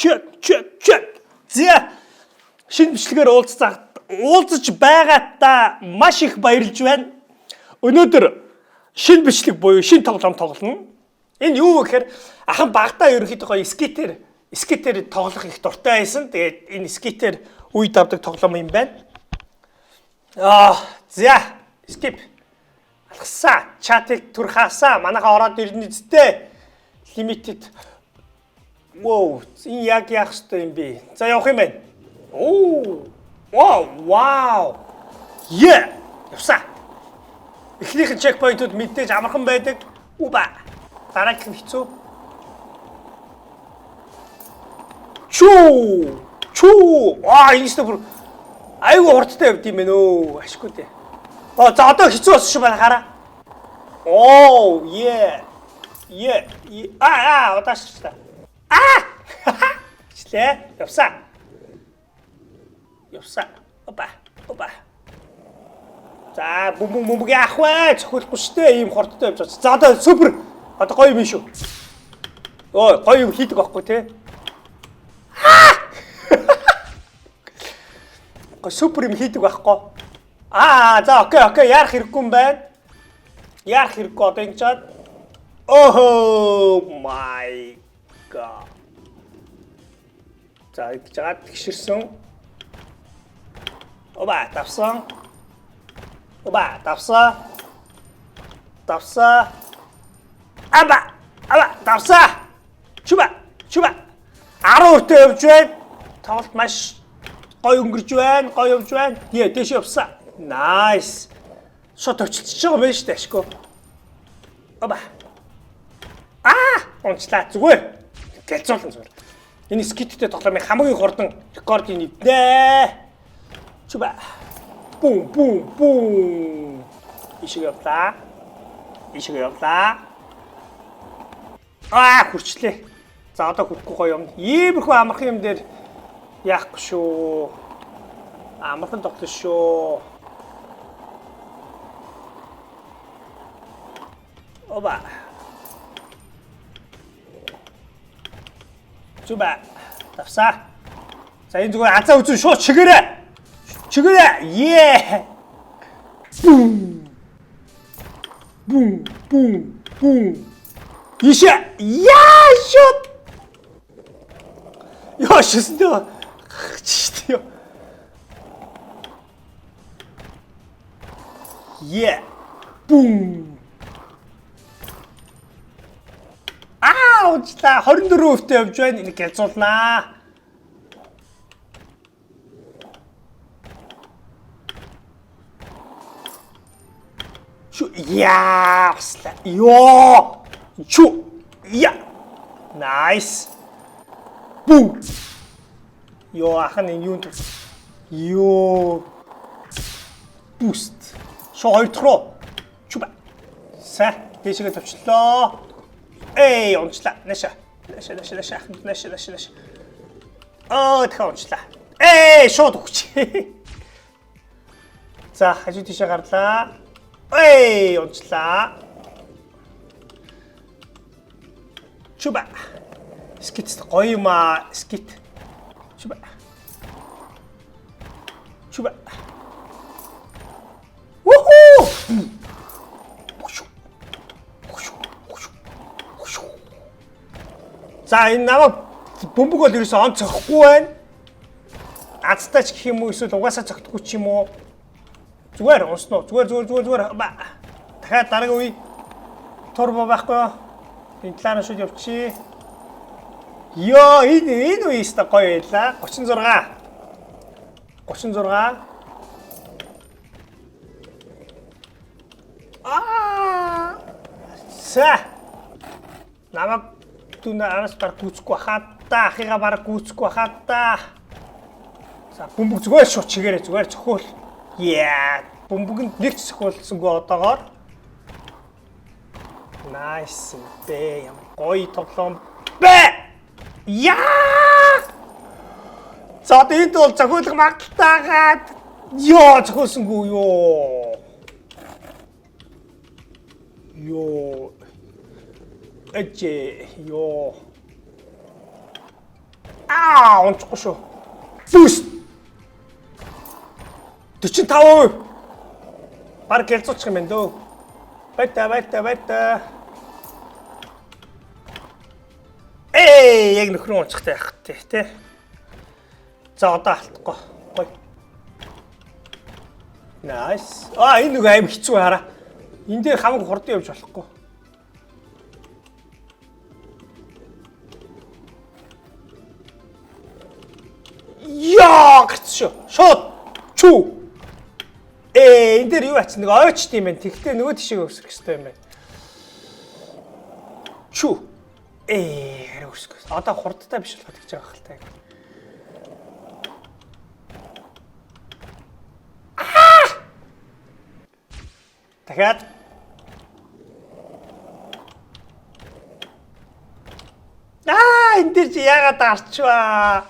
чөт. Зя шинэ бичлэгээр уулзаж байгаадаа маш их баярлж байна. Өнөөдөр шинэ бичлэг буюу шинэ тоглоом тоглоно. Энэ юу вэ гэхээр ахын багтаа ерөнхийдөө скитээр тоглох их дуртай байсан. Тэгээд энэ скитээр үе давдаг тоглоом юм байна. За скип алгасаа чатыг түр хаасаа манайхаа ороод ирнэ зтэй limited. Wow, энэ яг ёстой юм би. За явах юм байна. Wow. Явсаа. Эхнийхэн чекпоинтууд мэдээж амархан байдаг. Дараагийнх нь хэцүү. Чүү. Энэ бүр айгүй хурдтай явд юм байна өө. Ашгүй дээ. За одоо хэцүү болсон шүү байна хараа. Удааштай. Члээ. Явсаа. За бөмбөг яах вэ? Цохиулахгүй штэ ийм хурдтай явж байгаа. За одоо супер. Одоо гоё юм шүү. Гоё юм хийдэг байхгүй те. Супер юм хийдэг байхгүй. За окей. Яарах хэрэггүй юм байна. Яарах хэрэггүй одоо ингэж чад. Oh my god. За ингэж чад тэгшэрсэн. Давсан. Давсаа. Давсаа. Чуба. 10 өртөө явж байна. Тоглолт маш гоё өнгөрч байна. Гоё явж байна. Дээш явсаа. Nice. Шот өчөлдөж байгаа юм байна шүү дээ ашгүй. Унчлаа зүгээр. Гэлзуулна зүгээр. Энэ скиттэй тоглоомын хамгийн хурдан рекордыг нэвтнэ. Чуба. Бум. Ишиг явлаа. Хүрчлээ. За одоо хүрхгүй гоё юм. Иймэрхүү амархан юм дээр яахгүй шүү. Амархан тоглоно шүү. Чуба. Давсаа. За энэ зүгээр азаа үзэн шууд чигээрээ. Бум. Иша. Шот. Шестөө. Чистё. Бум. Уучлаа 24% явж байна. Энийг гэлзуулнаа. Nice. Boom. Ахын энэ юу boost. Хоёр дахь руу. Чуба. Дэшгээ төвчлөө. Унчлаа. Наша. Дахиад унчлаа. Шууд өгч. За, хажуу тийшээ гарлаа. Унчлаа. Чуба. Скит гоё юм аа. Скит. Чуба. Вуху! За энэ намайг бөмбөг бол ерөөсөө он цохихгүй байна. Азтаач гэх юм уу эсвэл угаасаа цогтгүй ч юм уу. Зүгээр унсноо. Зүгээр. Дахиад дараагийн үе турбо байхгүй. Энэ талаар шууд явчих. Энэ үе өстө гоё байлаа. 36. Намайг түнэ араас баг гүцэхгүй хатаа. Ахыгаа баг гүцэхгүй хатаа. За бөмбөг зүгээр шууд чигээрээ зүгээр цохиул. Бөмбөгөнд нэг ч цохиулсангүй одоогоор. Nice. Ямар гоё тоглоом бэ. За энд бол цохиулах магталтайгаад цохиулсангүй Унчихгүй шүү. Бүүст. 45%. Баг гэлзуучих юм байна дөө. Байта. Яг нөхрөө унчихтай явах тий. За одоо алдахгүй. Гой. Nice. Энэ нэг аим хэцүү хараа. Энд дээр хамаг хурдан явж болохгүй. Гарч шүү. Шууд. Чүү. Энэ дээр юу ач нэг ойчт юм байна. Тэгтээ нөгөө тишээ өсөх хэрэгтэй юм байна. Чүү. Арай өсөх. Одоо хурдтай биш болоход гэж байгаа хэлтэй. Дахиад. Энэ дээр чи яагаад арчваа?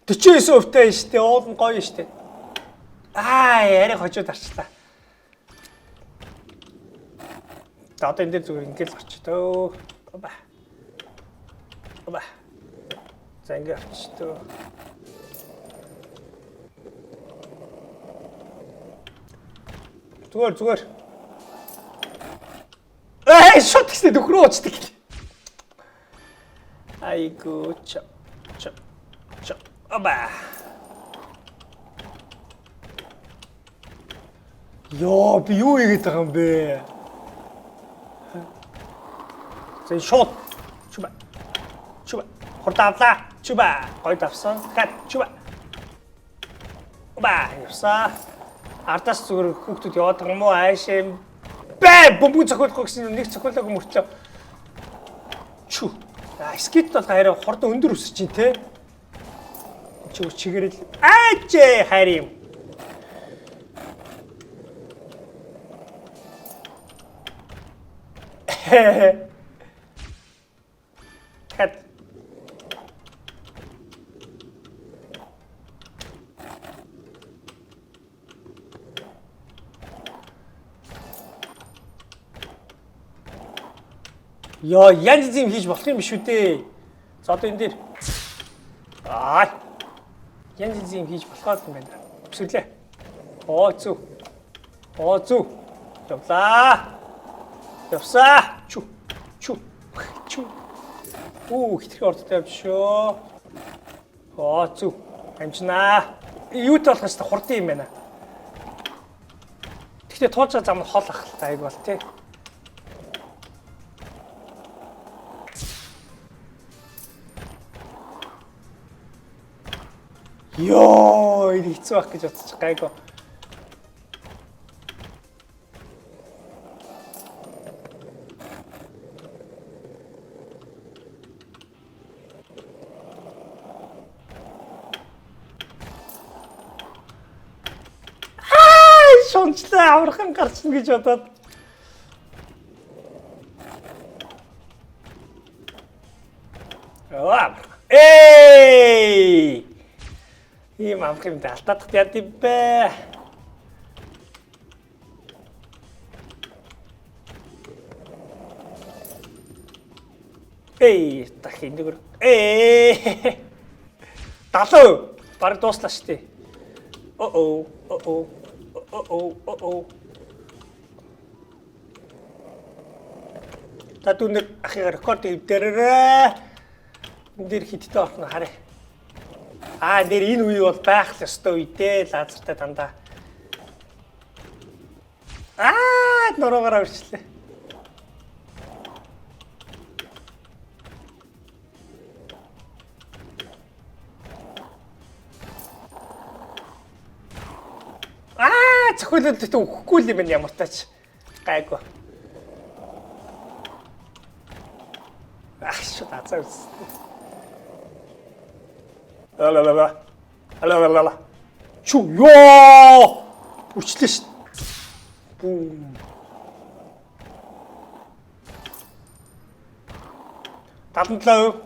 49% таа штэ. Уул нь гоё штэ. Арай хожоод арчлаа. За одоо энэ дээр зүгээр ингээл орчтөө. Оба. За ингээд орчтөө. Зүгээр. Шот гэсэн нөхрөө уучдаг. Айгу чо. Оба. Ёо, би юу хийгээд байгаа юм бэ? За шот. Чуба. Хурдаалаа. Чуба. Гой давсан. Чуба. Оба, явсаа. Ардаас зүгээр хүүхдүүд яваад байгаа юм уу? Аашаа бөмбөг зохиолохгүй гэсэн нэг зохиолоогүй мөртлөө. Чүү. Скит бол хараа хурдан өндөр өсөж чинь те. Чигээрэл хайр юм. Яа, янз юм хийж болох юм биш үү дээ. За одоо энэ дээр. Янз юм хийж болох юм байна. Өсвөлээ. Зүв. Явсаа. Чү. Хитрхи ордтой явж шүү. Зүв. Амжнаа. Юутай болох хэвээр хурдан юм байна. Гэхдээ туулж зам нь хол ахaltaа айг бол тий. Ёо, энэ хэцүү байх гэж бодчих гайгүй. Шунчлаа аврахын гарчна гэж бодоод. Ийм амх юм алдаад яд юм бэ? Дахин дээгүүр. 70. Бараг дууслаа шүү дээ. Та түнэг ахига рекорд ивдэрээ. Энд дэр хиттэй орно харъя. Нэр энэ үе бол байх л ёстой үедээ лазертай дандаа. Нуруугаараа үрчлээ. Зохиололд өгөхгүй юм байна ямар тач. Гайгүй. Шүү дацаа үст. Алла. Чүү ёо! Үрчлээ шүү. Бум. Талантлаа.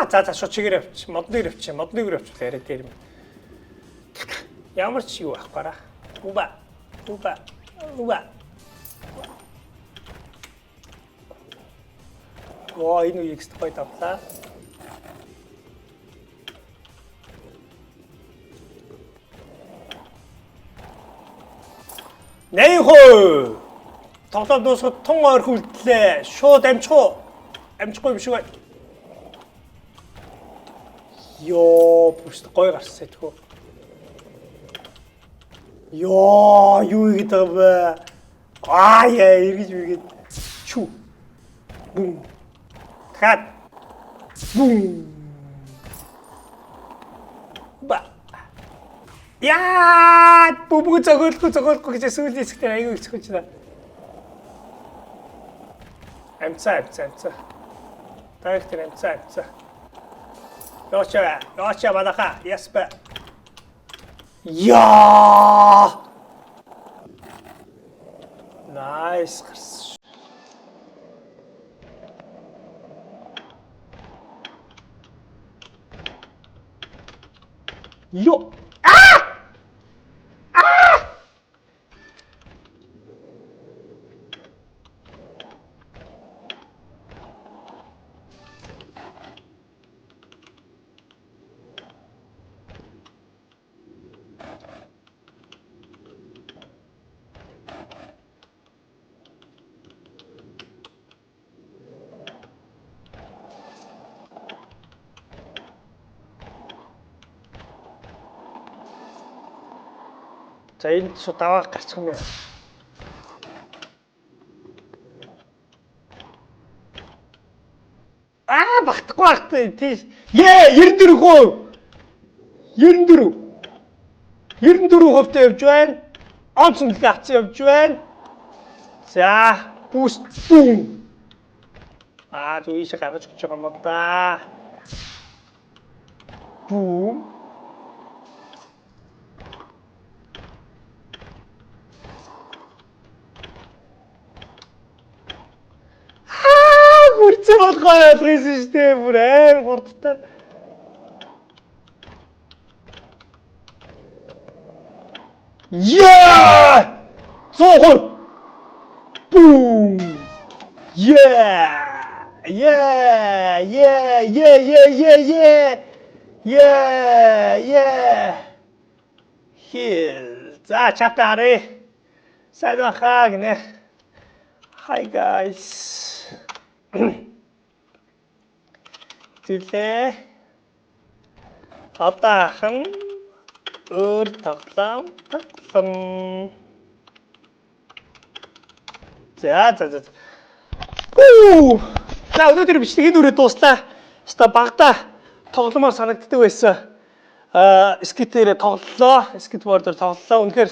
За шууд чигээр авч, модныг авч яриад дээр юм. Ямар ч юу ахгүй. Уба. Оо энэ үеийг гоё давлаа. Нэхөө тоглоод дуусахад тун ойрхон үлдлээ. Шууд амжих уу? Амжихгүй биш үү? Йоо, бүст гоё гарсан тэхүү. Йоо, юу гэдэг вэ? Яа, эргэж үргээд. Чү. Бум. Дахиад. Бум. Ба. Яа, бүгд зогоолгүй гэж сүүлийн хэсэгтээ аягүй хэцүү ч байна. Амцаа. Тагтэр амцаа. Яачаа балаха. Яспа. Яа! Найс гарсан. Йо! За энд даваа гарчих юм байна. Багтахгүй багтаа тийш. 94%. 94% явж байна. Онцон л авсан явж байна. За, буст бум. Зүг ийшээ гаргаж өгч байгаа юм да. Бум. Хүрцээ болгоо ялгсан шүү дээ. Бүр амар хурдтай. Yeah! Сохор. Boom! Yeah! Хил. За чатаа харъя. Сайн байхаа гинэ. Hi guys. Тэлээ. Одоохан өөр тоглоом. За. За өнөөдөр бичлэг энэ үрээ дууслаа. Хаста багада тогломоор санагддаг байсан. Скитээр тоглолоо. Скитбордоор тоглолоо. Үнэхээр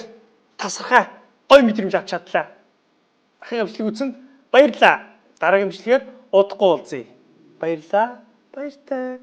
тасархай гоё мэдрэмж авч чадлаа. Ахын бичлэг үзсэнд баярлалаа. Дараагийн бичлэгээр удахгүй уулзъя. Баярлалаа. Баяртай.